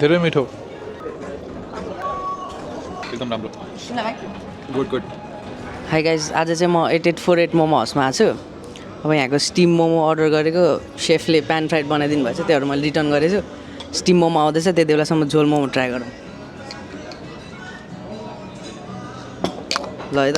धेरै मिठो एकदम राम्रो गुड गुड हाई गाइज आज चाहिँ म 8848 मोमो हाउसमा आएको छु अब यहाँको स्टिम मोमो अर्डर गरेको सेफले प्यान फ्राइड बनाइदिनु भएको छ त्योहरू मैले रिटर्न गरेछु स्टिम मोमो आउँदैछ त्यति बेलासम्म झोल मोमो ट्राई गरौँ ल है त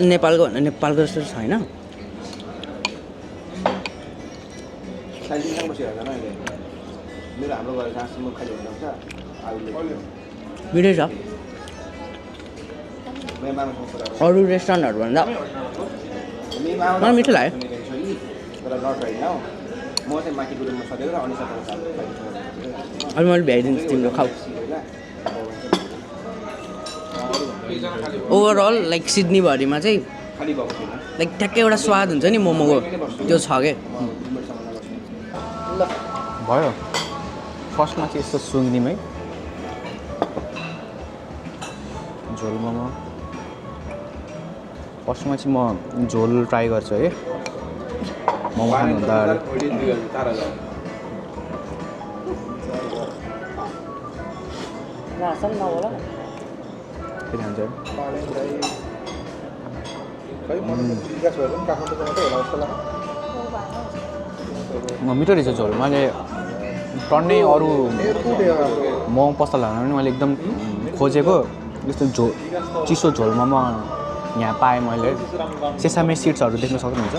नेपालको भन्दा नेपालको जस्तो छैन मिठै छ अरू रेस्टुरेन्टहरूभन्दा मलाई मिठो लाग्यो अनि मैले भ्याइदिन्छु तिम्रो खाऊ ओभरअल लाइक सिडनीभरिमा चाहिँ लाइक ठ्याक्कै एउटा स्वाद हुन्छ नि मोमोको त्यो छ क्या भयो फर्स्टमा चाहिँ यस्तो सुँगदिउँ है झोल मोमो फर्स्टमा चाहिँ म झोल ट्राई गर्छु है मोमो खानुभन्दा मिठो रहेछ झोल मैले टन्नै अरू मोमो पस्ता लगाउन पनि मैले एकदम खोजेको जस्तो चिसो झोल मोमो यहाँ पाएँ मैले सेसामे सिड्सहरू देख्न सक्नुहुन्छ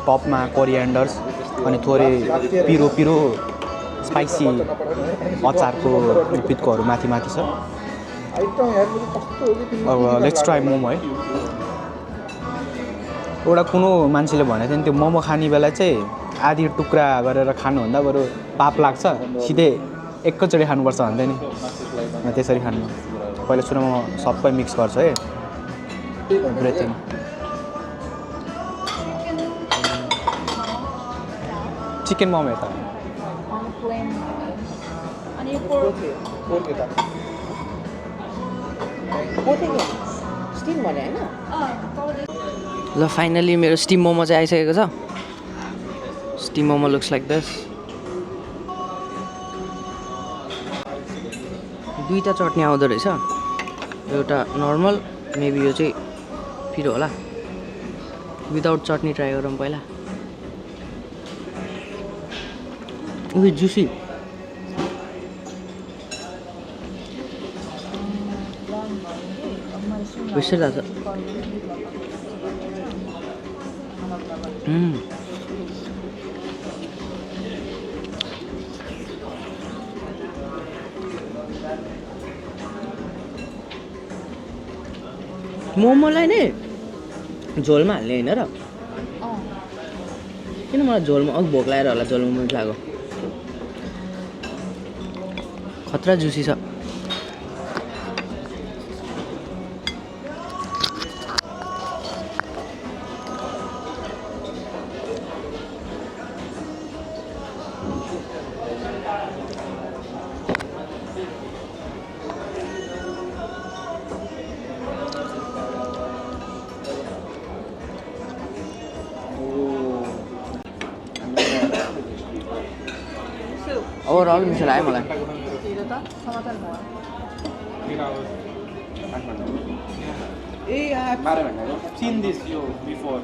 टपमा कोरिएन्डर्स अनि थोरै पिरो पिरो स्पाइसी अचारको पितकोहरू माथि माथि छ अब लेट्स ट्राई मोमो है एउटा कुनो मान्छेले भनेको थियो नि त्यो मोमो खाने बेला चाहिँ आधी टुक्रा गरेर खानुभन्दा बरु पाप लाग्छ सिधै एकैचोटि खानुपर्छ भन्दै नि त्यसरी खानु पहिला सुरुमा म सबै मिक्स गर्छु है एभ्रिथिङ चिकन मोमो यता ल फाइनली मेरो स्टिम मोमो चाहिँ आइसकेको छ steam momo looks like this दुईवटा चटनी आउँदो रहेछ एउटा नर्मल मेबी यो चाहिँ पिरो होला विदाउट चटनी ट्राई गरौँ पहिला उयो जुसी बेसी लाग्छ मोमोलाई नै झोलमा हाल्ने होइन र किन मलाई झोलमा अघि भोक लागेर होला झोलमा मन लाग्यो खतरा जुसी छ ओभरअल मिठो लाग्यो मलाई I've seen this you before.